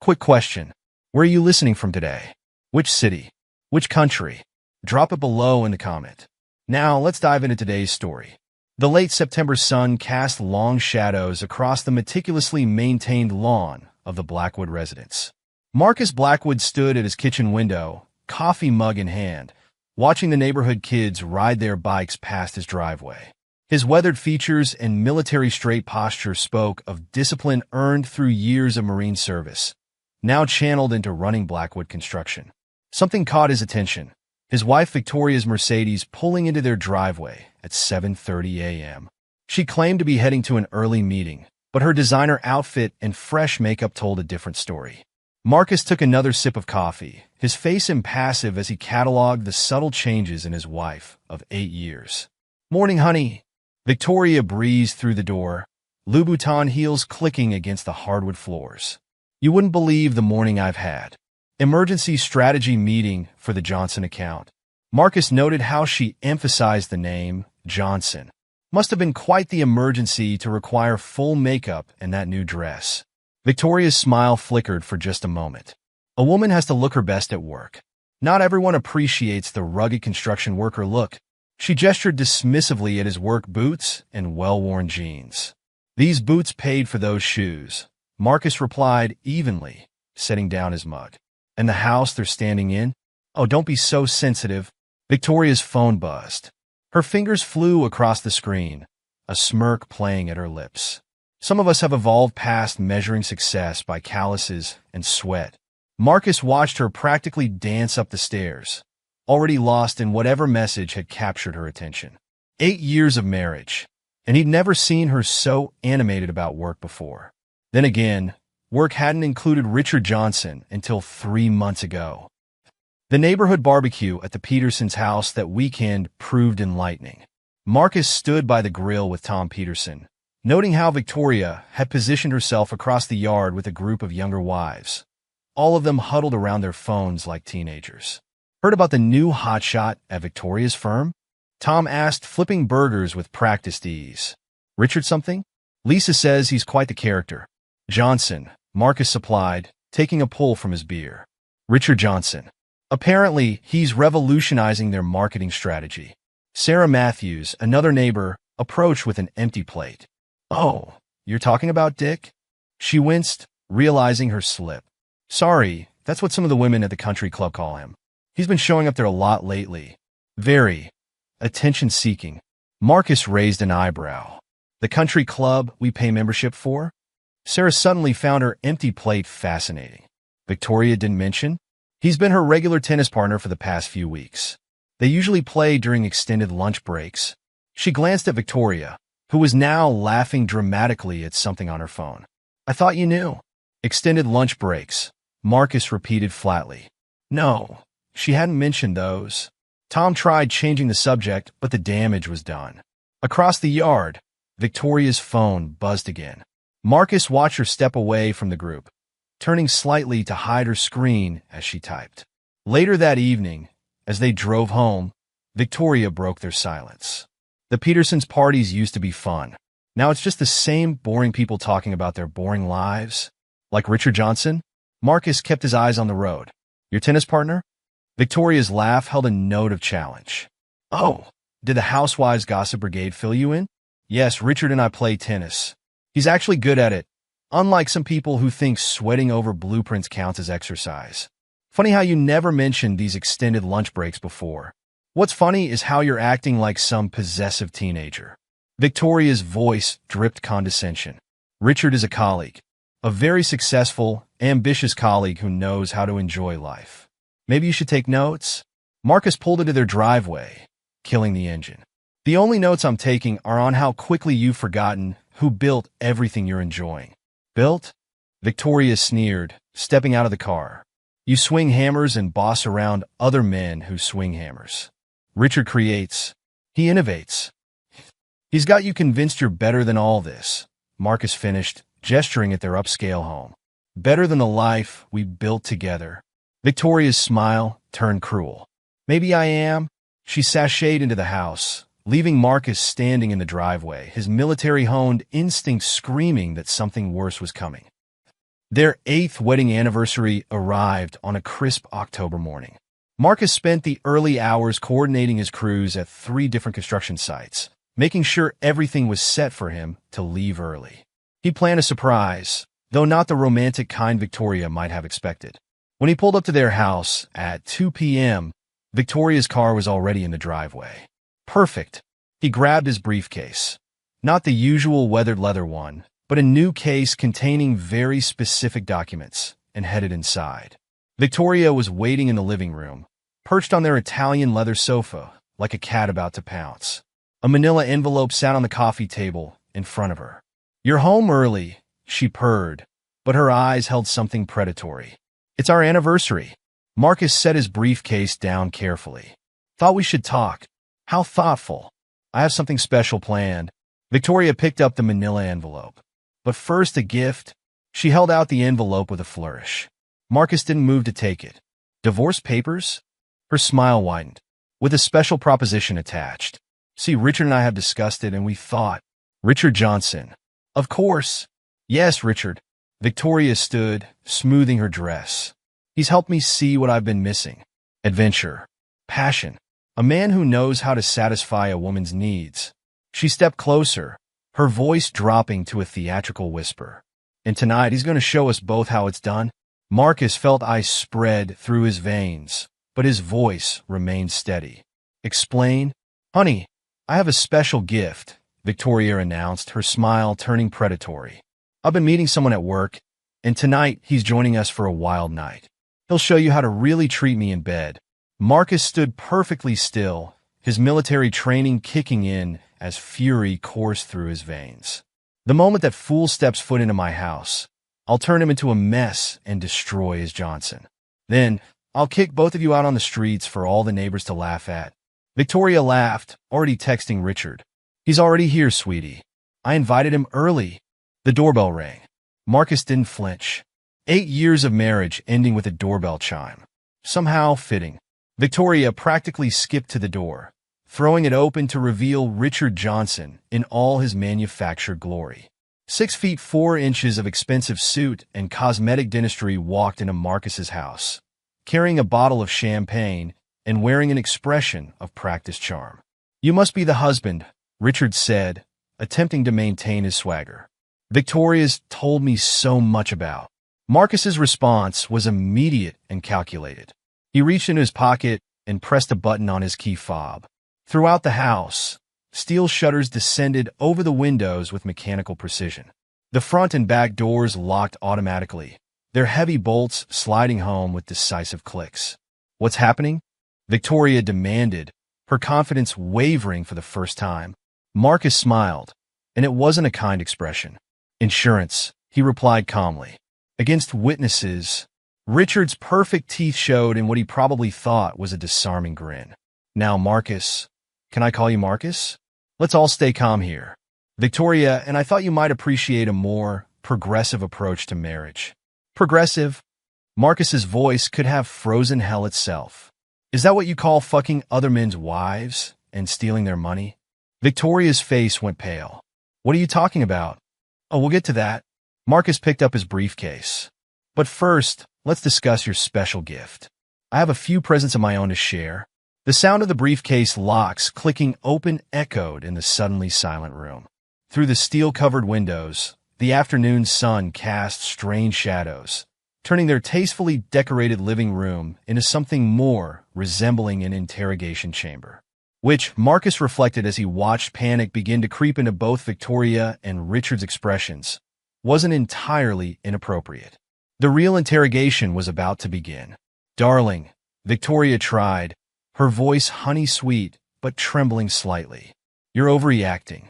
Quick question. Where are you listening from today? Which city? Which country? Drop it below in the comment. Now, let's dive into today's story. The late September sun cast long shadows across the meticulously maintained lawn of the Blackwood residence. Marcus Blackwood stood at his kitchen window, coffee mug in hand, watching the neighborhood kids ride their bikes past his driveway. His weathered features and military straight posture spoke of discipline earned through years of Marine service, now channeled into running Blackwood construction. Something caught his attention. His wife Victoria's Mercedes pulling into their driveway at 7:30 a.m. She claimed to be heading to an early meeting, but her designer outfit and fresh makeup told a different story. Marcus took another sip of coffee, his face impassive as he cataloged the subtle changes in his wife of 8 years. "Morning, honey." Victoria breezed through the door, Louboutin heels clicking against the hardwood floors. "You wouldn't believe the morning I've had." Emergency strategy meeting for the Johnson account. Marcus noted how she emphasized the name Johnson. Must have been quite the emergency to require full makeup and that new dress. Victoria's smile flickered for just a moment. A woman has to look her best at work. Not everyone appreciates the rugged construction worker look. She gestured dismissively at his work boots and well-worn jeans. "These boots paid for those shoes," Marcus replied evenly, setting down his mug. "And the house they're standing in? Oh, don't be so sensitive." Victoria's phone buzzed. Her fingers flew across the screen, a smirk playing at her lips. Some of us have evolved past measuring success by calluses and sweat. Marcus watched her practically dance up the stairs, already lost in whatever message had captured her attention. 8 years of marriage, and he'd never seen her so animated about work before. Then again, work hadn't included Richard Johnson until 3 months ago. The neighborhood barbecue at the Petersons' house that weekend proved enlightening. Marcus stood by the grill with Tom Peterson, noting how Victoria had positioned herself across the yard with a group of younger wives, all of them huddled around their phones like teenagers. "Heard about the new hotshot at Victoria's firm?" Tom asked, flipping burgers with practiced ease. "Richard something? Lisa says he's quite the character." "Johnson," Marcus supplied, taking a pull from his beer. "Richard Johnson. Apparently, he's revolutionizing their marketing strategy." Sarah Matthews, another neighbor, approached with an empty plate. "Oh, you're talking about Dick?" She winced, realizing her slip. "Sorry, that's what some of the women at the country club call him. He's been showing up there a lot lately. Very attention-seeking." Marcus raised an eyebrow. "The country club we pay membership for?" Sarah suddenly found her empty plate fascinating. "Victoria didn't mention?" "He's been her regular tennis partner for the past few weeks. They usually play during extended lunch breaks." She glanced at Victoria, who was now laughing dramatically at something on her phone. "I thought you knew." "Extended lunch breaks," Marcus repeated flatly. "No, she hadn't mentioned those." Tom tried changing the subject, but the damage was done. Across the yard, Victoria's phone buzzed again. Marcus watched her step away from the group, turning slightly to hide her screen as she typed. Later that evening, as they drove home, Victoria broke their silence. "The Petersons' parties used to be fun. Now it's just the same boring people talking about their boring lives." "Like Richard Johnson?" Marcus kept his eyes on the road. "Your tennis partner?" Victoria's laugh held a note of challenge. "Oh, did the Housewives Gossip Brigade fill you in?" "Yes, Richard and I play tennis. He's actually good at it, unlike some people who think sweating over blueprints counts as exercise." "Funny how you never mentioned these extended lunch breaks before." "What's funny is how you're acting like some possessive teenager." Victoria's voice dripped condescension. "Richard is a colleague. A very successful, ambitious colleague who knows how to enjoy life. Maybe you should take notes." Marcus pulled into their driveway, killing the engine. "The only notes I'm taking are on how quickly you've forgotten who built everything you're enjoying." "Built?" Victoria sneered, stepping out of the car. "You swing hammers and boss around other men who swing hammers. Richard creates. He innovates. He's got you convinced you're better than all this," Marcus finished, gesturing at their upscale home. "Better than the life we built together." Victoria's smile turned cruel. "Maybe I am." She sashayed into the house, leaving Marcus standing in the driveway, his military-honed instinct screaming that something worse was coming. Their 8th wedding anniversary arrived on a crisp October morning. Marcus spent the early hours coordinating his crews at 3 different construction sites, making sure everything was set for him to leave early. He planned a surprise, though not the romantic kind Victoria might have expected. When he pulled up to their house at 2 p.m., Victoria's car was already in the driveway. Perfect. He grabbed his briefcase. Not the usual weathered leather one, but a new case containing very specific documents, and headed inside. Victoria was waiting in the living room, perched on their Italian leather sofa, like a cat about to pounce. A manila envelope sat on the coffee table in front of her. "You're home early," she purred, but her eyes held something predatory. "It's our anniversary." Marcus set his briefcase down carefully. "Thought we should talk." "How thoughtful." "I have something special planned." Victoria picked up the manila envelope. "But first, a gift." She held out the envelope with a flourish. Marcus didn't move to take it. "Divorce papers?" Her smile widened. "With a special proposition attached. See, Richard and I have discussed it, and we thought—" "Richard Johnson." "Of course." "Yes, Richard." Victoria stood, smoothing her dress. "He's helped me see what I've been missing. Adventure. Passion. A man who knows how to satisfy a woman's needs." She stepped closer, her voice dropping to a theatrical whisper. "And tonight he's going to show us both how it's done." Marcus felt ice spread through his veins, but his voice remained steady. "Explain?" "Honey, I have a special gift," Victoria announced, her smile turning predatory. "I've been meeting someone at work, and tonight he's joining us for a wild night. He'll show you how to really treat me in bed." Marcus stood perfectly still, his military training kicking in as fury coursed through his veins. "The moment that fool steps foot into my house, I'll turn him into a mess and destroy his Johnson. Then, I'll kick both of you out on the streets for all the neighbors to laugh at." Victoria laughed, already texting Richard. "He's already here, sweetie. I invited him early." The doorbell rang. Marcus didn't flinch. 8 years of marriage ending with a doorbell chime. Somehow fitting. Victoria practically skipped to the door, throwing it open to reveal Richard Johnson in all his manufactured glory. 6 feet 4 inches of expensive suit and cosmetic dentistry walked into Marcus's house, carrying a bottle of champagne and wearing an expression of practiced charm. "You must be the husband," Richard said, attempting to maintain his swagger. "Victoria's told me so much about." Marcus's response was immediate and calculated. He reached into his pocket and pressed a button on his key fob. Throughout the house, steel shutters descended over the windows with mechanical precision. The front and back doors locked automatically, their heavy bolts sliding home with decisive clicks. "What's happening?" Victoria demanded, her confidence wavering for the first time. Marcus smiled, and it wasn't a kind expression. "Insurance," he replied calmly. "Against witnesses." Richard's perfect teeth showed in what he probably thought was a disarming grin. "Now, Marcus. Can I call you Marcus? Let's all stay calm here. Victoria, and I thought you might appreciate a more progressive approach to marriage." "Progressive?" Marcus's voice could have frozen hell itself. "Is that what you call fucking other men's wives and stealing their money?" Victoria's face went pale. "What are you talking about?" "Oh, we'll get to that." Marcus picked up his briefcase. "But first, let's discuss your special gift. I have a few presents of my own to share." The sound of the briefcase locks clicking open echoed in the suddenly silent room. Through the steel-covered windows, the afternoon sun cast strange shadows, turning their tastefully decorated living room into something more resembling an interrogation chamber, which Marcus reflected as he watched panic begin to creep into both Victoria and Richard's expressions, wasn't entirely inappropriate. The real interrogation was about to begin. "Darling," Victoria tried, her voice honey-sweet but trembling slightly. "You're overreacting.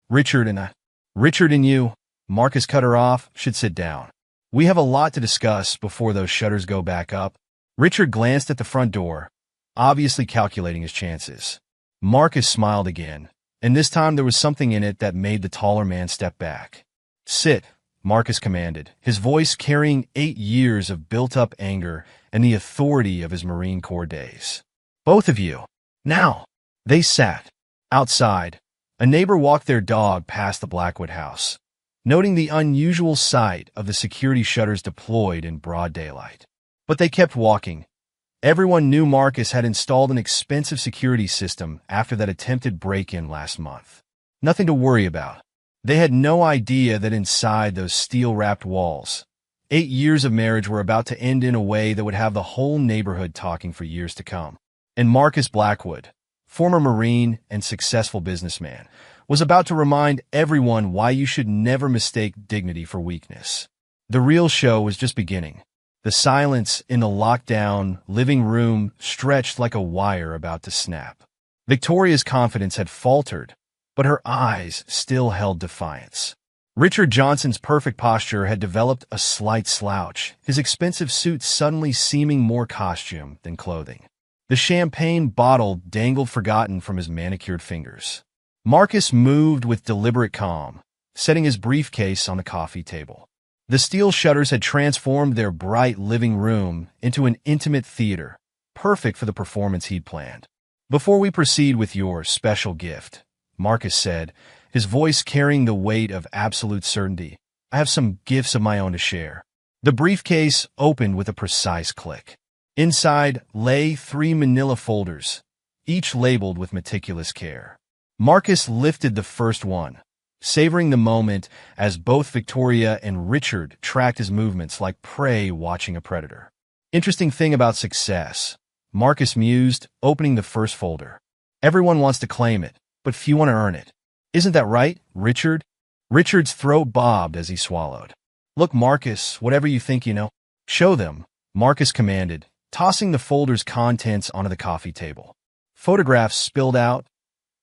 Richard and you," Marcus cut her off, "should sit down. We have a lot to discuss before those shutters go back up." Richard glanced at the front door, obviously calculating his chances. Marcus smiled again, and this time there was something in it that made the taller man step back. "Sit," Marcus commanded, his voice carrying 8 years of built-up anger and the authority of his Marine Corps days. "Both of you. Now." They sat. Outside, a neighbor walked their dog past the Blackwood house. noting the unusual sight of the security shutters deployed in broad daylight. But they kept walking. Everyone knew Marcus had installed an expensive security system after that attempted break-in last month. Nothing to worry about. They had no idea that inside those steel-wrapped walls, 8 years of marriage were about to end in a way that would have the whole neighborhood talking for years to come. And Marcus Blackwood, former Marine and successful businessman, was about to remind everyone why you should never mistake dignity for weakness. The real show was just beginning. The silence in the locked-down living room stretched like a wire about to snap. Victoria's confidence had faltered, but her eyes still held defiance. Richard Johnson's perfect posture had developed a slight slouch, his expensive suit suddenly seeming more costume than clothing. The champagne bottle dangled forgotten from his manicured fingers. Marcus moved with deliberate calm, setting his briefcase on the coffee table. The steel shutters had transformed their bright living room into an intimate theater, perfect for the performance he'd planned. "Before we proceed with your special gift," Marcus said, his voice carrying the weight of absolute certainty, "I have some gifts of my own to share." The briefcase opened with a precise click. Inside lay 3 manila folders, each labeled with meticulous care. Marcus lifted the first one, savoring the moment as both Victoria and Richard tracked his movements like prey watching a predator. "Interesting thing about success," Marcus mused, opening the first folder. "Everyone wants to claim it, but few want to earn it. Isn't that right, Richard?" Richard's throat bobbed as he swallowed. "Look, Marcus, whatever you think you know, show them," Marcus commanded, tossing the folder's contents onto the coffee table. Photographs spilled out,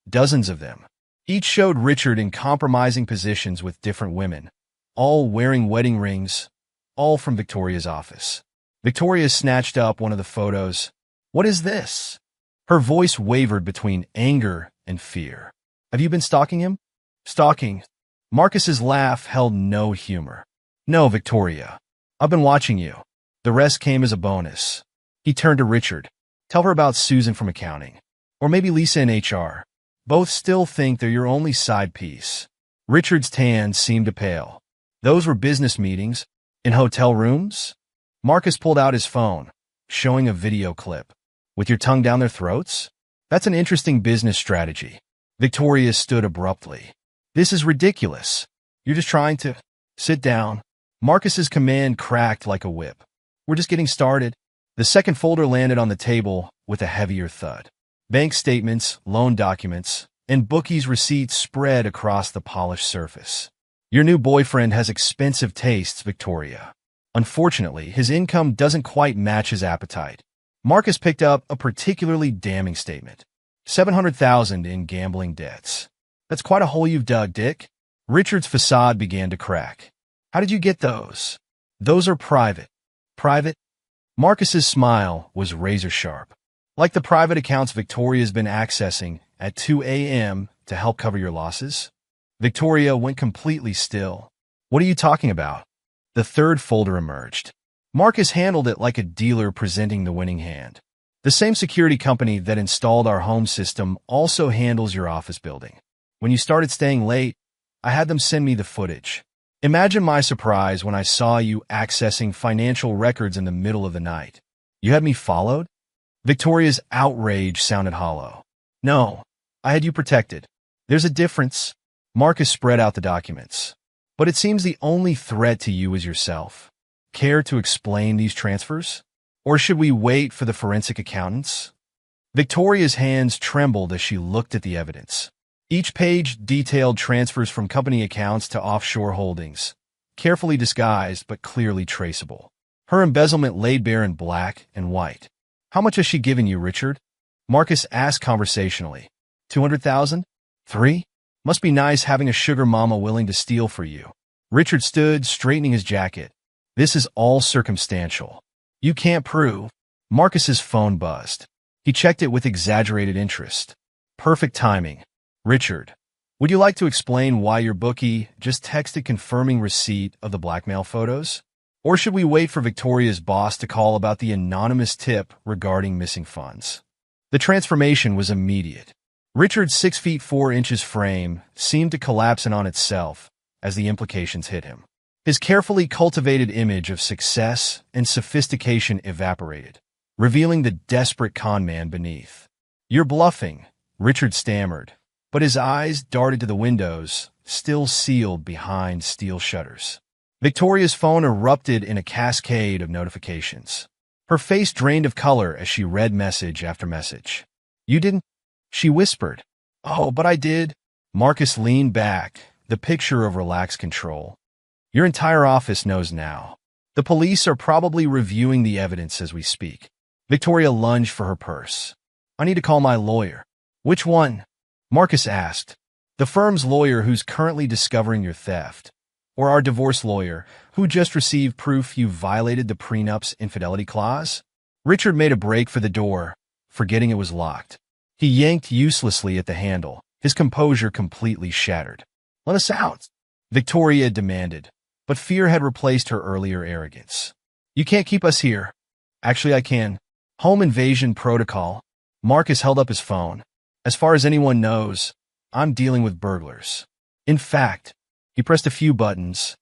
dozens of them. Each showed Richard in compromising positions with different women, all wearing wedding rings, all from Victoria's office. Victoria snatched up one of the photos. "What is this?" Her voice wavered between anger and fear. "Have you been stalking him?" "Stalking?" Marcus's laugh held no humor. "No, Victoria. I've been watching you. The rest came as a bonus." He turned to Richard. "Tell her about Susan from accounting. Or maybe Lisa in HR. Both still think they're your only side piece." Richard's tan seemed to pale. "Those were business meetings? In hotel rooms?" Marcus pulled out his phone, showing a video clip. "With your tongue down their throats? That's an interesting business strategy." Victoria stood abruptly. "This is ridiculous. You're just trying to—" "Sit down." Marcus's command cracked like a whip. "We're just getting started." The second folder landed on the table with a heavier thud. Bank statements, loan documents, and bookies' receipts spread across the polished surface. "Your new boyfriend has expensive tastes, Victoria. Unfortunately, his income doesn't quite match his appetite." Marcus picked up a particularly damning statement. $700,000 in gambling debts. "That's quite a hole you've dug, Dick." Richard's facade began to crack. "How did you get those?" "Those are private." "Private?" Marcus's smile was razor-sharp. "Like the private accounts Victoria's been accessing at 2 a.m. to help cover your losses?" Victoria went completely still. "What are you talking about?" The third folder emerged. Marcus handled it like a dealer presenting the winning hand. "The same security company that installed our home system also handles your office building. When you started staying late, I had them send me the footage. Imagine my surprise when I saw you accessing financial records in the middle of the night. You had me followed?" Victoria's outrage sounded hollow. "No, I had you protected. There's a difference." Marcus spread out the documents. "But it seems the only threat to you is yourself. Care to explain these transfers? Or should we wait for the forensic accountants?" Victoria's hands trembled as she looked at the evidence. Each page detailed transfers from company accounts to offshore holdings, carefully disguised but clearly traceable. Her embezzlement laid bare in black and white. "How much has she given you, Richard?" Marcus asked conversationally. 200,000? 3? Must be nice having a sugar mama willing to steal for you." Richard stood, straightening his jacket. "This is all circumstantial. You can't prove." Marcus's phone buzzed. He checked it with exaggerated interest. "Perfect timing. Richard, would you like to explain why your bookie just texted confirming receipt of the blackmail photos? Or should we wait for Victoria's boss to call about the anonymous tip regarding missing funds?" The transformation was immediate. Richard's 6 feet 4 inches frame seemed to collapse in on itself, as the implications hit him. His carefully cultivated image of success and sophistication evaporated, revealing the desperate con man beneath. "You're bluffing," Richard stammered, but his eyes darted to the windows, still sealed behind steel shutters. Victoria's phone erupted in a cascade of notifications. Her face drained of color as she read message after message. "You didn't?" she whispered. "Oh, but I did." Marcus leaned back, the picture of relaxed control. "Your entire office knows now. The police are probably reviewing the evidence as we speak." Victoria lunged for her purse. "I need to call my lawyer." "Which one?" Marcus asked. "The firm's lawyer who's currently discovering your theft. Or our divorce lawyer, who just received proof you violated the prenup's infidelity clause?" Richard made a break for the door, forgetting it was locked. He yanked uselessly at the handle, his composure completely shattered. "Let us out," Victoria demanded, but fear had replaced her earlier arrogance. "You can't keep us here." "Actually, I can. Home invasion protocol." Marcus held up his phone. "As far as anyone knows, I'm dealing with burglars. In fact," he pressed a few buttons,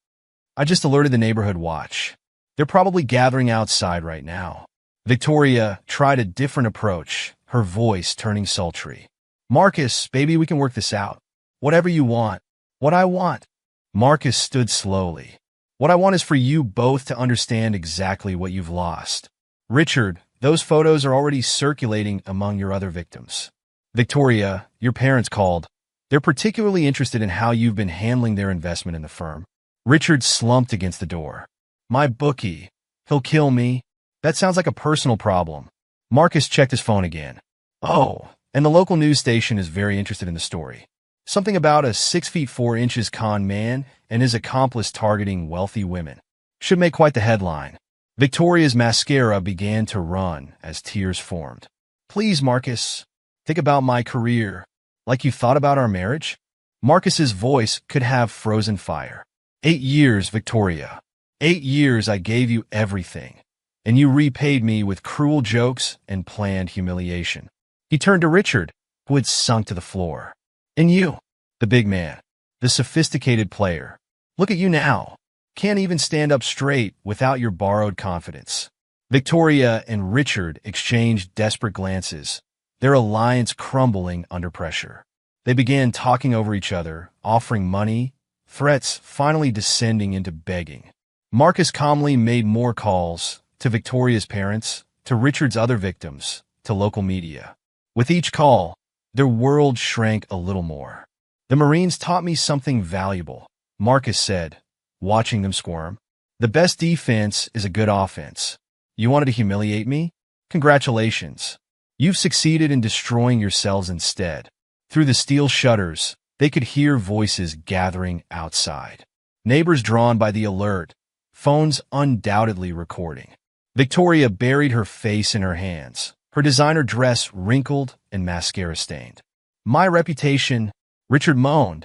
"I just alerted the neighborhood watch. They're probably gathering outside right now." Victoria tried a different approach, her voice turning sultry. "Marcus, baby, we can work this out. Whatever you want." "What I want?" Marcus stood slowly. "What I want is for you both to understand exactly what you've lost. Richard, those photos are already circulating among your other victims. Victoria, your parents called. They're particularly interested in how you've been handling their investment in the firm." Richard slumped against the door. "My bookie. He'll kill me." "That sounds like a personal problem." Marcus checked his phone again. "Oh, and the local news station is very interested in the story. Something about a 6'4" con man and his accomplice targeting wealthy women. Should make quite the headline." Victoria's mascara began to run as tears formed. "Please, Marcus, think about my career. Like you thought about our marriage?" Marcus's voice could have frozen fire. 8 years, Victoria. 8 years I gave you everything, and you repaid me with cruel jokes and planned humiliation." He turned to Richard, who had sunk to the floor. "And you, the big man, the sophisticated player. Look at you now. Can't even stand up straight without your borrowed confidence." Victoria and Richard exchanged desperate glances, their alliance crumbling under pressure. They began talking over each other, offering money, threats finally descending into begging. Marcus calmly made more calls, to Victoria's parents, to Richard's other victims, to local media. With each call, their world shrank a little more. "The Marines taught me something valuable," Marcus said, watching them squirm. "The best defense is a good offense. You wanted to humiliate me? Congratulations. You've succeeded in destroying yourselves instead." Through the steel shutters, they could hear voices gathering outside. Neighbors drawn by the alert, phones undoubtedly recording. Victoria buried her face in her hands, her designer dress wrinkled and mascara-stained. "My reputation," Richard moaned.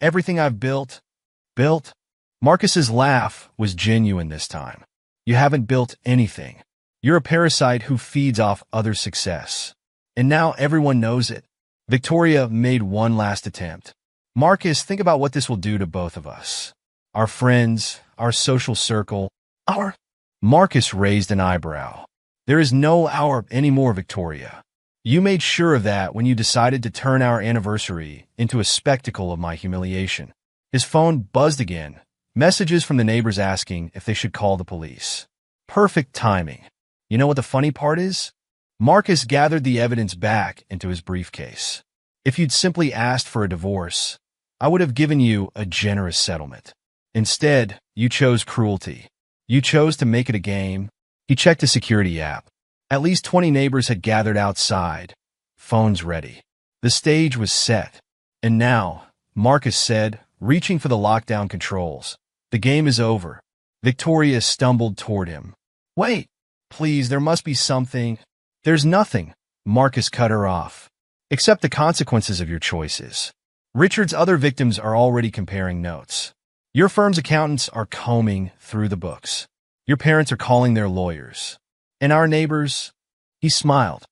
"Everything I've built." Marcus's laugh was genuine this time. "You haven't built anything. You're a parasite who feeds off other success. And now everyone knows it." Victoria made one last attempt. "Marcus, think about what this will do to both of us. Our friends, our social circle, our—" Marcus raised an eyebrow. "There is no our anymore, Victoria. You made sure of that when you decided to turn our anniversary into a spectacle of my humiliation." His phone buzzed again, messages from the neighbors asking if they should call the police. Perfect timing. You know what the funny part is? Marcus gathered the evidence back into his briefcase. "If you'd simply asked for a divorce, I would have given you a generous settlement. Instead, you chose cruelty. You chose to make it a game." He checked his security app. At least 20 neighbors had gathered outside, phones ready. The stage was set. "And now," Marcus said, reaching for the lockdown controls, "the game is over." Victoria stumbled toward him. "Wait, please, there must be something." "There's nothing," Marcus cut her off, "except the consequences of your choices. Richard's other victims are already comparing notes. Your firm's accountants are combing through the books. Your parents are calling their lawyers. And our neighbors—" He smiled.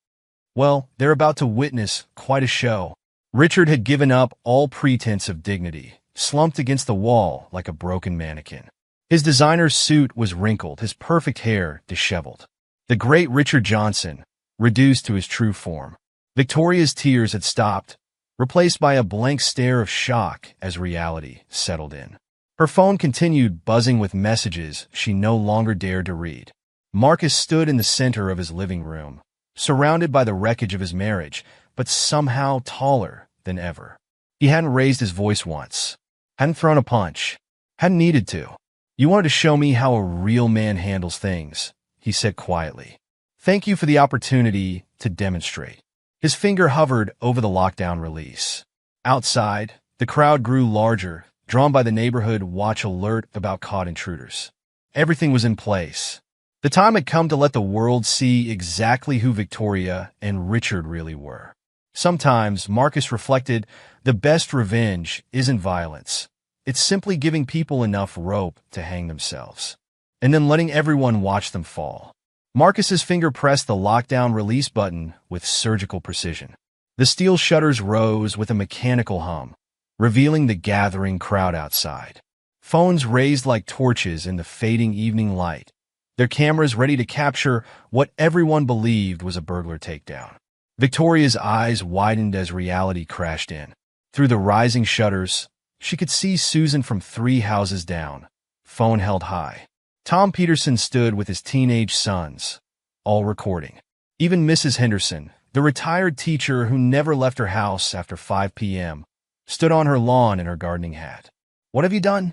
"Well, they're about to witness quite a show." Richard had given up all pretense of dignity, slumped against the wall like a broken mannequin. His designer suit was wrinkled, his perfect hair disheveled. The great Richard Johnson, reduced to his true form. Victoria's tears had stopped, replaced by a blank stare of shock as reality settled in. Her phone continued buzzing with messages she no longer dared to read. Marcus stood in the center of his living room, surrounded by the wreckage of his marriage, but somehow taller than ever. He hadn't raised his voice once, hadn't thrown a punch, hadn't needed to. "You wanted to show me how a real man handles things," he said quietly. "Thank you for the opportunity to demonstrate." His finger hovered over the lockdown release. Outside, the crowd grew larger, drawn by the neighborhood watch alert about caught intruders. Everything was in place. The time had come to let the world see exactly who Victoria and Richard really were. Sometimes, Marcus reflected, the best revenge isn't violence. It's simply giving people enough rope to hang themselves, and then letting everyone watch them fall. Marcus's finger pressed the lockdown release button with surgical precision. The steel shutters rose with a mechanical hum, revealing the gathering crowd outside. Phones raised like torches in the fading evening light, their cameras ready to capture what everyone believed was a burglar takedown. Victoria's eyes widened as reality crashed in. Through the rising shutters, she could see Susan from 3 houses down, phone held high. Tom Peterson stood with his teenage sons, all recording. Even Mrs. Henderson, the retired teacher who never left her house after 5 p.m., stood on her lawn in her gardening hat. "What have you done?"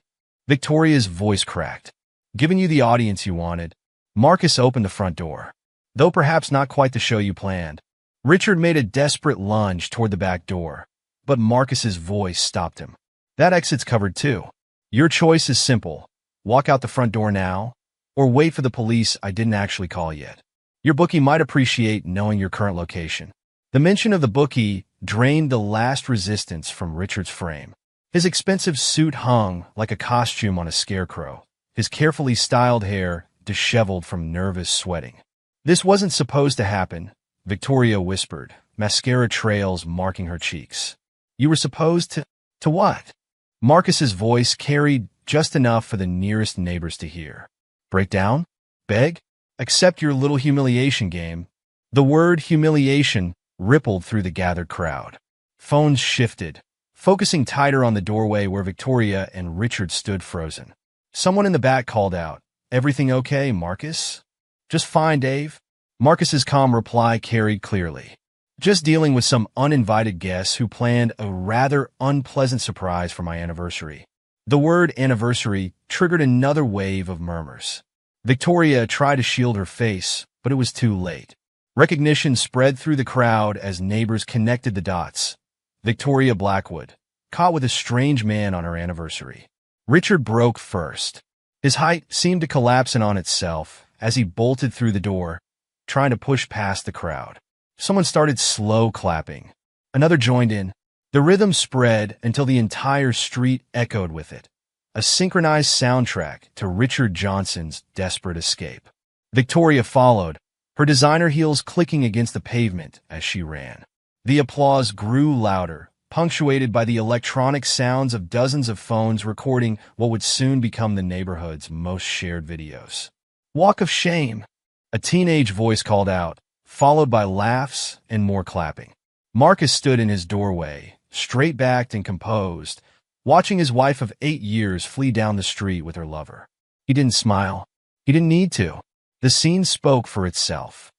Victoria's voice cracked. "Given you the audience you wanted." Marcus opened the front door, though perhaps not quite the show you planned. Richard made a desperate lunge toward the back door, but Marcus's voice stopped him. "That exit's covered too. Your choice is simple. Walk out the front door now, or wait for the police I didn't actually call yet. Your bookie might appreciate knowing your current location." The mention of the bookie drained the last resistance from Richard's frame. His expensive suit hung like a costume on a scarecrow, his carefully styled hair disheveled from nervous sweating. "This wasn't supposed to happen," Victoria whispered, mascara trails marking her cheeks. "You were supposed to— To what?" Marcus's voice carried just enough for the nearest neighbors to hear. "Break down? Beg? Accept your little humiliation game." The word humiliation rippled through the gathered crowd. Phones shifted, focusing tighter on the doorway where Victoria and Richard stood frozen. Someone in the back called out, "Everything okay, Marcus?" "Just fine, Dave." Marcus's calm reply carried clearly. "Just dealing with some uninvited guests who planned a rather unpleasant surprise for my anniversary." The word anniversary triggered another wave of murmurs. Victoria tried to shield her face, but it was too late. Recognition spread through the crowd as neighbors connected the dots. Victoria Blackwood, caught with a strange man on her anniversary. Richard broke first. His height seemed to collapse in on itself as he bolted through the door, trying to push past the crowd. Someone started slow clapping. Another joined in. The rhythm spread until the entire street echoed with it, a synchronized soundtrack to Richard Johnson's desperate escape. Victoria followed, her designer heels clicking against the pavement as she ran. The applause grew louder, punctuated by the electronic sounds of dozens of phones recording what would soon become the neighborhood's most shared videos. "Walk of shame," a teenage voice called out, followed by laughs and more clapping. Marcus stood in his doorway, straight-backed and composed, watching his wife of 8 years flee down the street with her lover. He didn't smile. He didn't need to. The scene spoke for itself.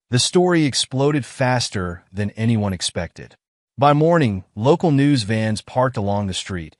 The story exploded faster than anyone expected. By morning, local news vans parked along the street,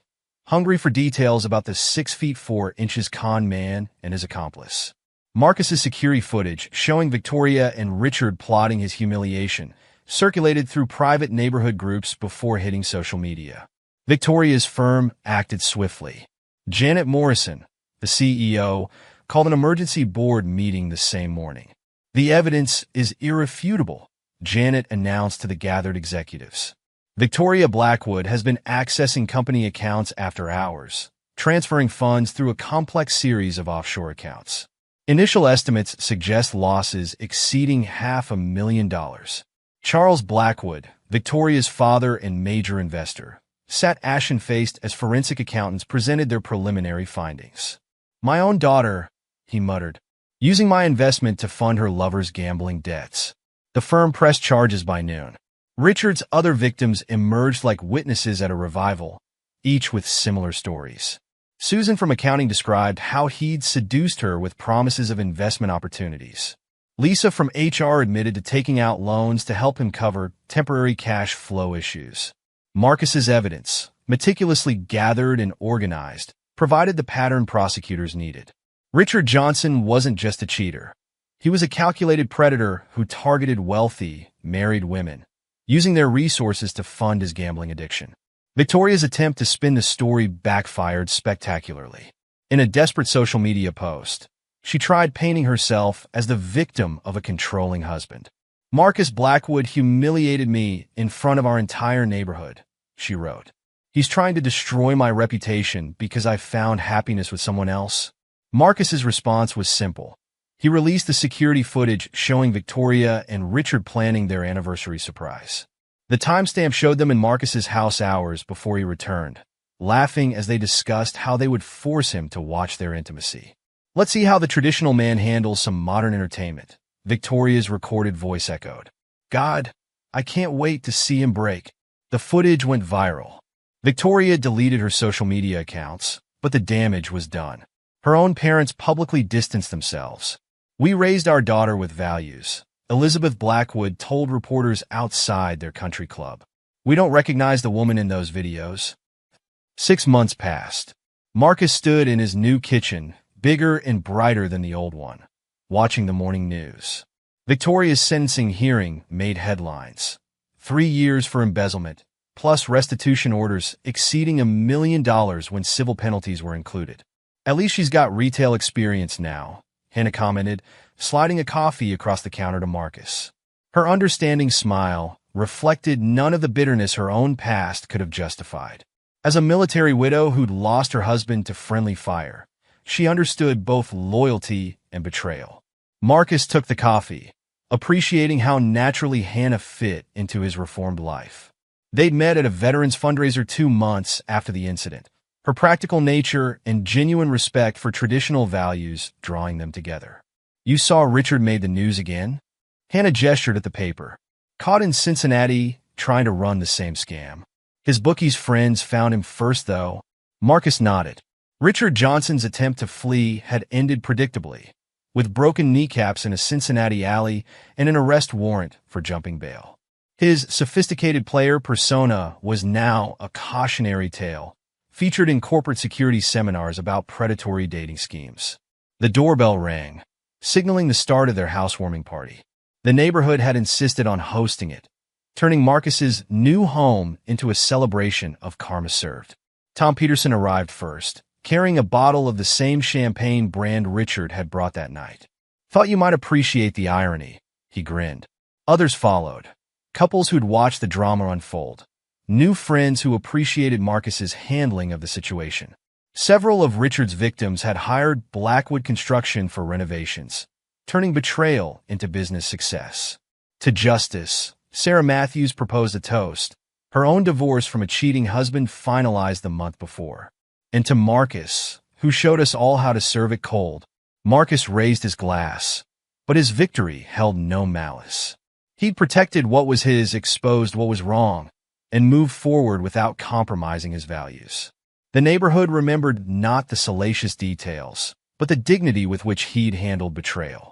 hungry for details about the 6 feet 4 inches con man and his accomplice. Marcus's security footage, showing Victoria and Richard plotting his humiliation, circulated through private neighborhood groups before hitting social media. Victoria's firm acted swiftly. Janet Morrison, the CEO, called an emergency board meeting the same morning. "The evidence is irrefutable," Janet announced to the gathered executives. Victoria Blackwood has been accessing company accounts after hours, transferring funds through a complex series of offshore accounts. Initial estimates suggest losses exceeding $500,000. Charles Blackwood, Victoria's father and major investor, sat ashen-faced as forensic accountants presented their preliminary findings. "My own daughter," he muttered, "using my investment to fund her lover's gambling debts." The firm pressed charges by noon. Richard's other victims emerged like witnesses at a revival, each with similar stories. Susan from accounting described how he'd seduced her with promises of investment opportunities. Lisa from HR admitted to taking out loans to help him cover temporary cash flow issues. Marcus's evidence, meticulously gathered and organized, provided the pattern prosecutors needed. Richard Johnson wasn't just a cheater. He was a calculated predator who targeted wealthy, married women, using their resources to fund his gambling addiction. Victoria's attempt to spin the story backfired spectacularly. In a desperate social media post, she tried painting herself as the victim of a controlling husband. "Marcus Blackwood humiliated me in front of our entire neighborhood," she wrote. "He's trying to destroy my reputation because I found happiness with someone else." Marcus's response was simple. He released the security footage showing Victoria and Richard planning their anniversary surprise. The timestamp showed them in Marcus's house hours before he returned, laughing as they discussed how they would force him to watch their intimacy. "Let's see how the traditional man handles some modern entertainment," Victoria's recorded voice echoed. "God, I can't wait to see him break." The footage went viral. Victoria deleted her social media accounts, but the damage was done. Her own parents publicly distanced themselves. "We raised our daughter with values," Elizabeth Blackwood told reporters outside their country club. "We don't recognize the woman in those videos." 6 months passed. Marcus stood in his new kitchen, bigger and brighter than the old one, watching the morning news. Victoria's sentencing hearing made headlines. 3 years for embezzlement, plus restitution orders exceeding $1 million when civil penalties were included. "At least she's got retail experience now," Hannah commented, sliding a coffee across the counter to Marcus. Her understanding smile reflected none of the bitterness her own past could have justified. As a military widow who'd lost her husband to friendly fire, she understood both loyalty and betrayal. Marcus took the coffee, appreciating how naturally Hannah fit into his reformed life. They'd met at a veterans fundraiser 2 months after the incident, her practical nature and genuine respect for traditional values drawing them together. "You saw Richard made the news again?" Hannah gestured at the paper. "Caught in Cincinnati, trying to run the same scam. His bookie's friends found him first, though." Marcus nodded. Richard Johnson's attempt to flee had ended predictably, with broken kneecaps in a Cincinnati alley and an arrest warrant for jumping bail. His sophisticated player persona was now a cautionary tale, featured in corporate security seminars about predatory dating schemes. The doorbell rang, signaling the start of their housewarming party. The neighborhood had insisted on hosting it, turning Marcus's new home into a celebration of karma served. Tom Peterson arrived first, carrying a bottle of the same champagne brand Richard had brought that night. "Thought you might appreciate the irony," he grinned. Others followed, couples who'd watched the drama unfold, new friends who appreciated Marcus's handling of the situation. Several of Richard's victims had hired Blackwood Construction for renovations, turning betrayal into business success. To justice, Sarah Matthews proposed a toast, her own divorce from a cheating husband finalized the month before. And to Marcus, who showed us all how to serve it cold. Marcus raised his glass, but his victory held no malice. He'd protected what was his, exposed what was wrong, and moved forward without compromising his values. The neighborhood remembered not the salacious details, but the dignity with which he'd handled betrayal.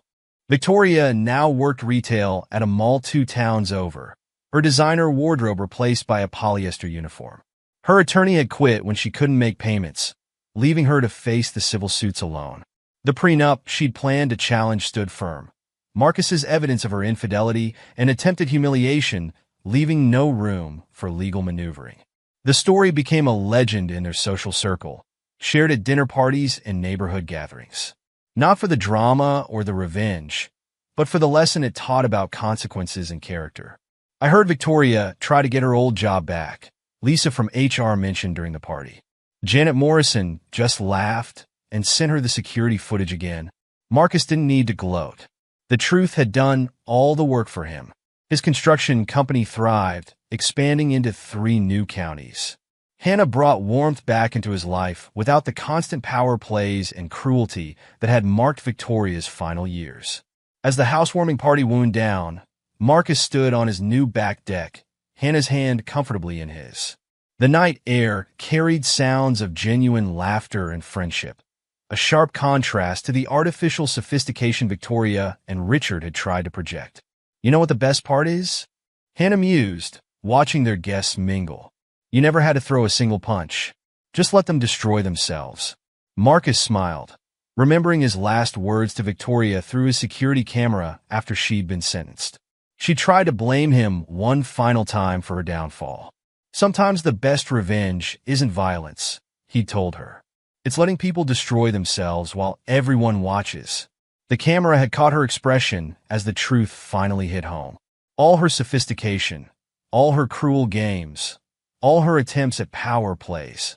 Victoria now worked retail at a mall 2 towns over, her designer wardrobe replaced by a polyester uniform. Her attorney had quit when she couldn't make payments, leaving her to face the civil suits alone. The prenup she'd planned to challenge stood firm, Marcus's evidence of her infidelity and attempted humiliation leaving no room for legal maneuvering. The story became a legend in their social circle, shared at dinner parties and neighborhood gatherings. Not for the drama or the revenge, but for the lesson it taught about consequences and character. "I heard Victoria try to get her old job back," Lisa from HR mentioned during the party. Janet Morrison just laughed and sent her the security footage again. Marcus didn't need to gloat. The truth had done all the work for him. His construction company thrived, expanding into 3 new counties. Hannah brought warmth back into his life without the constant power plays and cruelty that had marked Victoria's final years. As the housewarming party wound down, Marcus stood on his new back deck, Hannah's hand comfortably in his. The night air carried sounds of genuine laughter and friendship, a sharp contrast to the artificial sophistication Victoria and Richard had tried to project. "You know what the best part is?" Hannah mused, watching their guests mingle. "You never had to throw a single punch. Just let them destroy themselves." Marcus smiled, remembering his last words to Victoria through his security camera after she'd been sentenced. She tried to blame him one final time for her downfall. "Sometimes the best revenge isn't violence," he told her. "It's letting people destroy themselves while everyone watches." The camera had caught her expression as the truth finally hit home. All her sophistication, all her cruel games, all her attempts at power plays,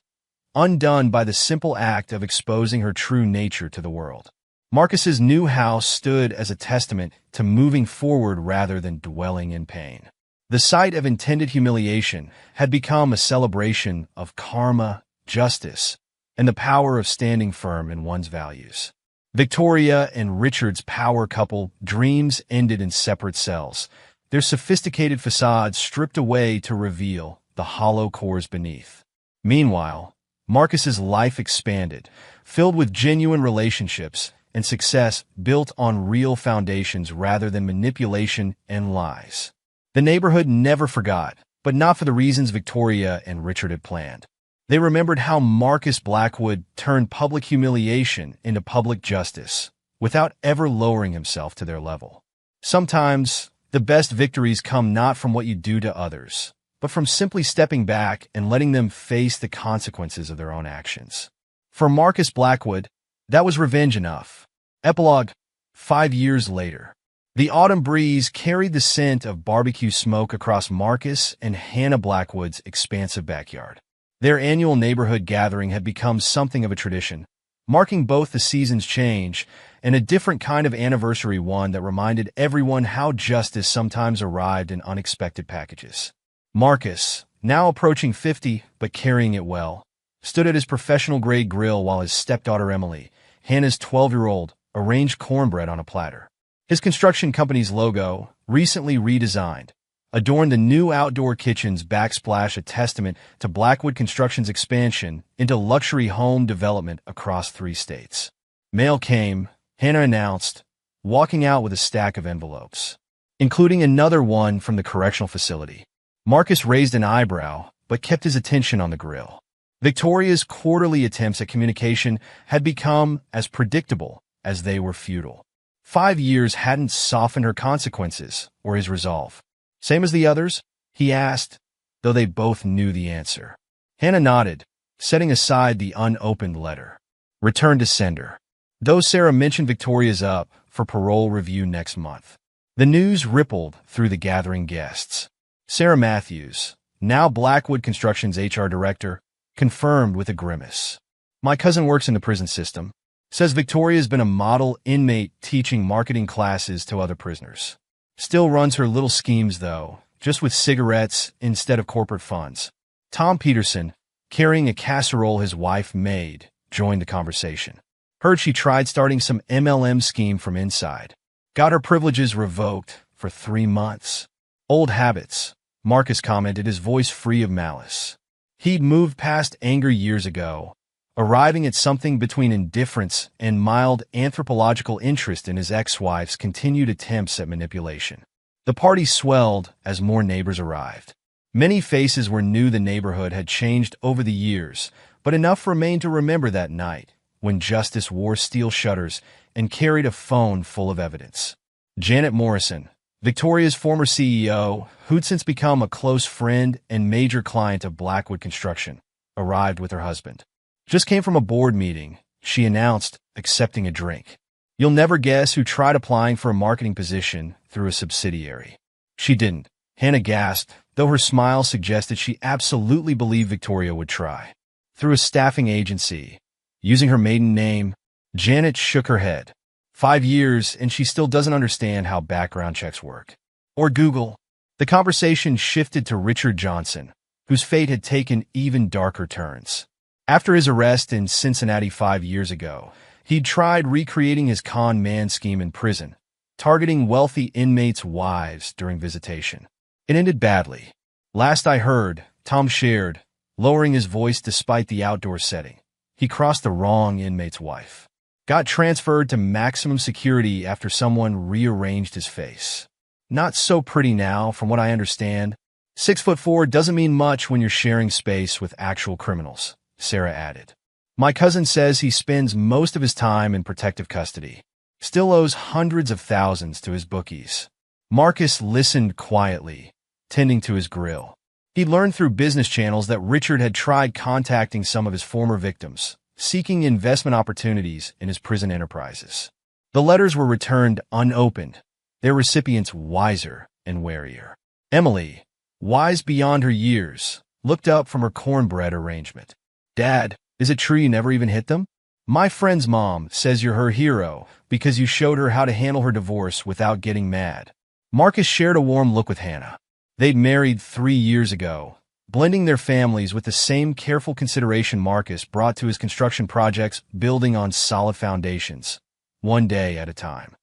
undone by the simple act of exposing her true nature to the world. Marcus's new house stood as a testament to moving forward rather than dwelling in pain. The sight of intended humiliation had become a celebration of karma, justice, and the power of standing firm in one's values. Victoria and Richard's power couple dreams ended in separate cells, their sophisticated facades stripped away to reveal the hollow cores beneath. Meanwhile, Marcus's life expanded, filled with genuine relationships and success built on real foundations rather than manipulation and lies. The neighborhood never forgot, but not for the reasons Victoria and Richard had planned. They remembered how Marcus Blackwood turned public humiliation into public justice, without ever lowering himself to their level. Sometimes, the best victories come not from what you do to others, but from simply stepping back and letting them face the consequences of their own actions. For Marcus Blackwood, that was revenge enough. Epilogue: 5 years later. The autumn breeze carried the scent of barbecue smoke across Marcus and Hannah Blackwood's expansive backyard. Their annual neighborhood gathering had become something of a tradition, marking both the season's change and a different kind of anniversary, one that reminded everyone how justice sometimes arrived in unexpected packages. Marcus, now approaching 50 but carrying it well, stood at his professional-grade grill while his stepdaughter Emily, Hannah's 12-year-old, arranged cornbread on a platter. His construction company's logo, recently redesigned, adorned the new outdoor kitchen's backsplash, a testament to Blackwood Construction's expansion into luxury home development across 3 states. Mail came, Hannah announced, walking out with a stack of envelopes, including another one from the correctional facility. Marcus raised an eyebrow, but kept his attention on the grill. Victoria's quarterly attempts at communication had become as predictable as they were futile. 5 years hadn't softened her consequences or his resolve. "Same as the others?" he asked, though they both knew the answer. Hannah nodded, setting aside the unopened letter. "Return to sender." Though Sarah mentioned Victoria's up for parole review next month. The news rippled through the gathering guests. Sarah Matthews, now Blackwood Construction's HR director, confirmed with a grimace. "My cousin works in the prison system. Says Victoria's been a model inmate teaching marketing classes to other prisoners. Still runs her little schemes, though, just with cigarettes instead of corporate funds." Tom Peterson, carrying a casserole his wife made, joined the conversation. "Heard she tried starting some MLM scheme from inside. Got her privileges revoked for 3 months. Old habits," Marcus commented, his voice free of malice. He'd moved past anger years ago, arriving at something between indifference and mild anthropological interest in his ex-wife's continued attempts at manipulation. The party swelled as more neighbors arrived. Many faces were new. The neighborhood had changed over the years, but enough remained to remember that night when justice wore steel shutters and carried a phone full of evidence. Janet Morrison, Victoria's former CEO, who'd since become a close friend and major client of Blackwood Construction, arrived with her husband. "Just came from a board meeting," she announced, accepting a drink. "You'll never guess who tried applying for a marketing position through a subsidiary." "She didn't," Hannah gasped, though her smile suggested she absolutely believed Victoria would try. "Through a staffing agency, using her maiden name." Janet shook her head. 5 years, and she still doesn't understand how background checks work. Or Google. The conversation shifted to Richard Johnson, whose fate had taken even darker turns. After his arrest in Cincinnati 5 years ago, he'd tried recreating his con man scheme in prison, targeting wealthy inmates' wives during visitation. It ended badly. Last I heard, Tom shared, lowering his voice despite the outdoor setting. He crossed the wrong inmate's wife. Got transferred to maximum security after someone rearranged his face. Not so pretty now, from what I understand. 6'4" doesn't mean much when you're sharing space with actual criminals, Sarah added. My cousin says he spends most of his time in protective custody. Still owes hundreds of thousands to his bookies. Marcus listened quietly, tending to his grill. He learned through business channels that Richard had tried contacting some of his former victims, seeking investment opportunities in his prison enterprises. The letters were returned unopened, their recipients wiser and warier. Emily, wise beyond her years, looked up from her cornbread arrangement. Dad, is it true you never even hit them? My friend's mom says you're her hero because you showed her how to handle her divorce without getting mad. Marcus shared a warm look with Hannah. They'd married 3 years ago, blending their families with the same careful consideration Marcus brought to his construction projects, building on solid foundations, one day at a time.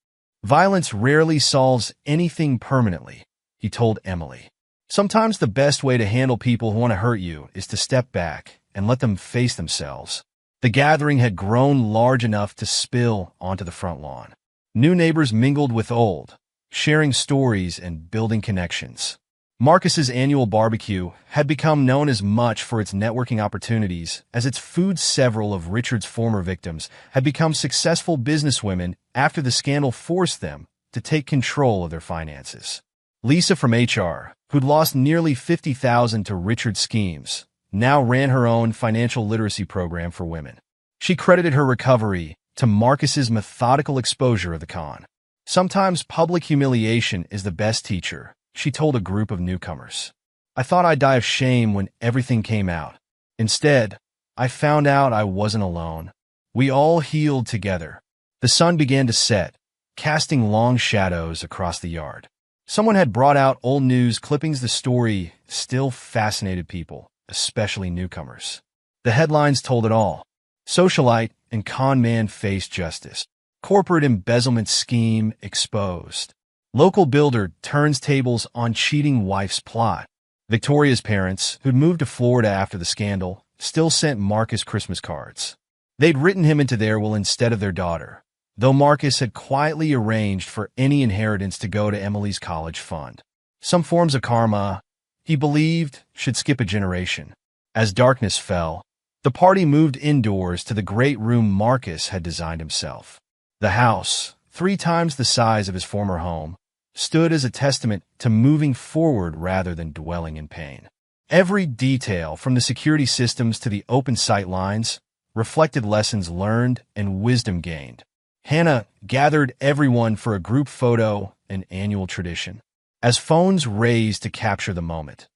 Violence rarely solves anything permanently, he told Emily. Sometimes the best way to handle people who want to hurt you is to step back and let them face themselves. The gathering had grown large enough to spill onto the front lawn. New neighbors mingled with old, sharing stories and building connections. Marcus's annual barbecue had become known as much for its networking opportunities as its food. Several of Richard's former victims had become successful businesswomen after the scandal forced them to take control of their finances. Lisa from HR, who'd lost nearly $50,000 to Richard's schemes, now ran her own financial literacy program for women. She credited her recovery to Marcus's methodical exposure of the con. Sometimes public humiliation is the best teacher, she told a group of newcomers. I thought I'd die of shame when everything came out. Instead, I found out I wasn't alone. We all healed together. The sun began to set, casting long shadows across the yard. Someone had brought out old news clippings. The story still fascinated people, especially newcomers. The headlines told it all. Socialite and con man face justice. Corporate embezzlement scheme exposed. Local builder turns tables on cheating wife's plot. Victoria's parents, who'd moved to Florida after the scandal, still sent Marcus Christmas cards. They'd written him into their will instead of their daughter, though Marcus had quietly arranged for any inheritance to go to Emily's college fund. Some forms of karma, he believed, should skip a generation. As darkness fell, the party moved indoors to the great room Marcus had designed himself. The house, 3 times the size of his former home, stood as a testament to moving forward rather than dwelling in pain. Every detail, from the security systems to the open sight lines, reflected lessons learned and wisdom gained. Hannah gathered everyone for a group photo, an annual tradition. As phones raised to capture the moment,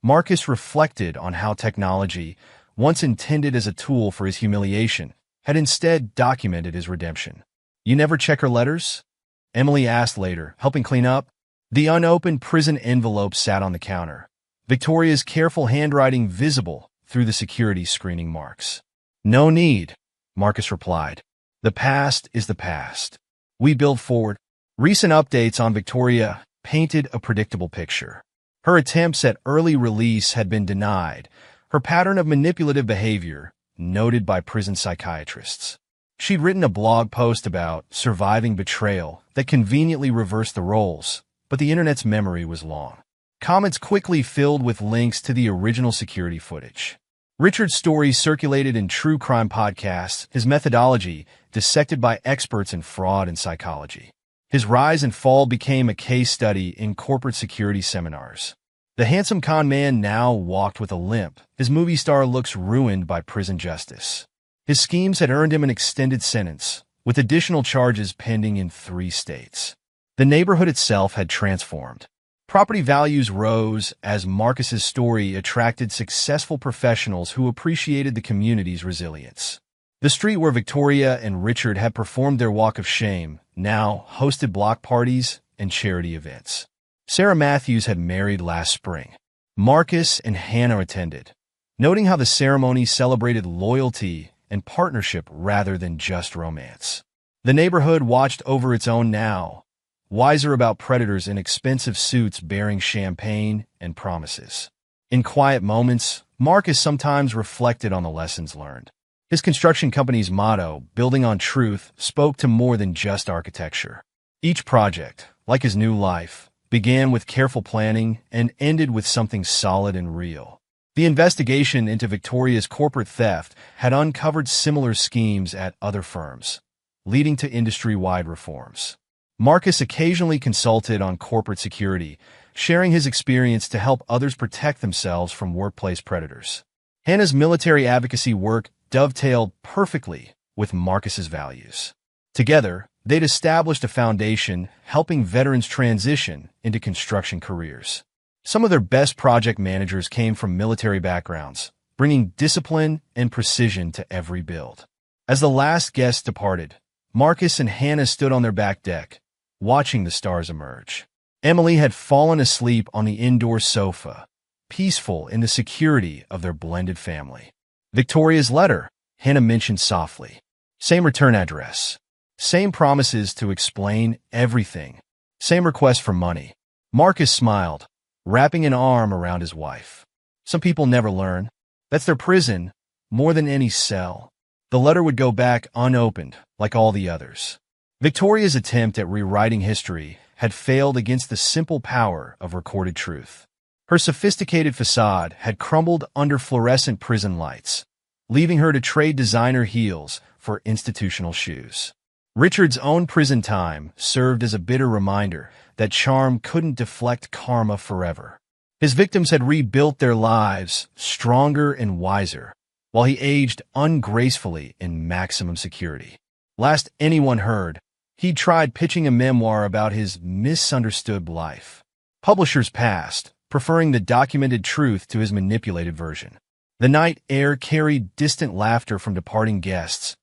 Marcus reflected on how technology, once intended as a tool for his humiliation, had instead documented his redemption. You never check her letters? Emily asked later, helping clean up. The unopened prison envelope sat on the counter, Victoria's careful handwriting visible through the security screening marks. No need, Marcus replied. The past is the past. We build forward. Recent updates on Victoria painted a predictable picture. Her attempts at early release had been denied, her pattern of manipulative behavior noted by prison psychiatrists. She'd written a blog post about surviving betrayal that conveniently reversed the roles, but the internet's memory was long. Comments quickly filled with links to the original security footage. Richard's story circulated in true crime podcasts, his methodology dissected by experts in fraud and psychology. His rise and fall became a case study in corporate security seminars. The handsome con man now walked with a limp, his movie star looks ruined by prison justice. His schemes had earned him an extended sentence, with additional charges pending in 3 states. The neighborhood itself had transformed. Property values rose as Marcus's story attracted successful professionals who appreciated the community's resilience. The street where Victoria and Richard had performed their walk of shame now hosted block parties and charity events. Sarah Matthews had married last spring. Marcus and Hannah attended, noting how the ceremony celebrated loyalty and partnership rather than just romance. The neighborhood watched over its own now, wiser about predators in expensive suits bearing champagne and promises. In quiet moments, Marcus sometimes reflected on the lessons learned. His construction company's motto, "Building on Truth," spoke to more than just architecture. Each project, like his new life, began with careful planning and ended with something solid and real. The investigation into Victoria's corporate theft had uncovered similar schemes at other firms, leading to industry-wide reforms. Marcus occasionally consulted on corporate security, sharing his experience to help others protect themselves from workplace predators. Hannah's military advocacy work dovetailed perfectly with Marcus's values. Together, they'd established a foundation helping veterans transition into construction careers. Some of their best project managers came from military backgrounds, bringing discipline and precision to every build. As the last guest departed, Marcus and Hannah stood on their back deck, watching the stars emerge. Emily had fallen asleep on the indoor sofa, peaceful in the security of their blended family. Victoria's letter, Hannah mentioned softly. Same return address. Same promises to explain everything. Same request for money. Marcus smiled, wrapping an arm around his wife. Some people never learn. That's their prison, more than any cell. The letter would go back unopened, like all the others. Victoria's attempt at rewriting history had failed against the simple power of recorded truth. Her sophisticated facade had crumbled under fluorescent prison lights, leaving her to trade designer heels for institutional shoes. Richard's own prison time served as a bitter reminder that charm couldn't deflect karma forever. His victims had rebuilt their lives stronger and wiser, while he aged ungracefully in maximum security. Last anyone heard, he'd tried pitching a memoir about his misunderstood life. Publishers passed, preferring the documented truth to his manipulated version. The night air carried distant laughter from departing guests,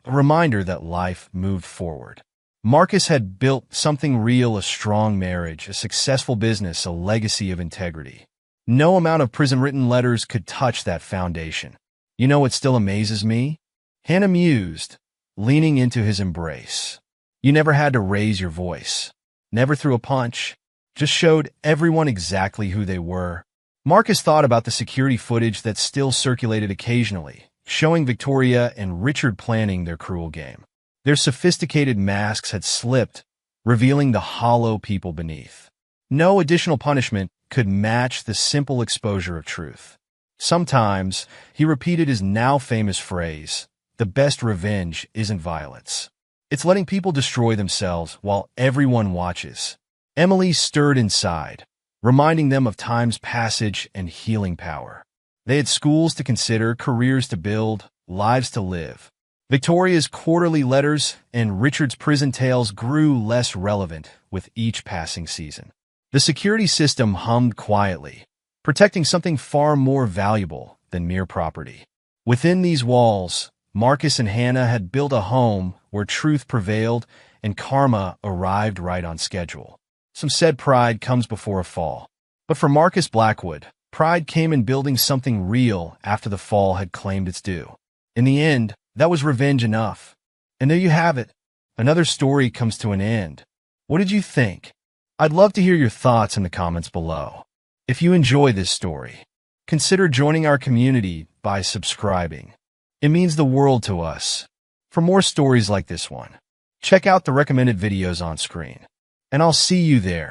a reminder that life moved forward. Marcus had built something real: a strong marriage, a successful business, a legacy of integrity. No amount of prison-written letters could touch that foundation. You know what still amazes me? Hannah mused, leaning into his embrace. You never had to raise your voice. Never threw a punch. Just showed everyone exactly who they were. Marcus thought about the security footage that still circulated occasionally, showing Victoria and Richard planning their cruel game. Their sophisticated masks had slipped, revealing the hollow people beneath. No additional punishment could match the simple exposure of truth. Sometimes, he repeated his now famous phrase, "The best revenge isn't violence. It's letting people destroy themselves while everyone watches." Emily stirred inside, reminding them of time's passage and healing power. They had schools to consider, careers to build, lives to live. Victoria's quarterly letters and Richard's prison tales grew less relevant with each passing season. The security system hummed quietly, protecting something far more valuable than mere property. Within these walls, Marcus and Hannah had built a home where truth prevailed and karma arrived right on schedule. Some said pride comes before a fall. But for Marcus Blackwood, pride came in building something real after the fall had claimed its due. In the end, that was revenge enough. And there you have it. Another story comes to an end. What did you think? I'd love to hear your thoughts in the comments below. If you enjoy this story, consider joining our community by subscribing. It means the world to us. For more stories like this one, check out the recommended videos on screen. And I'll see you there.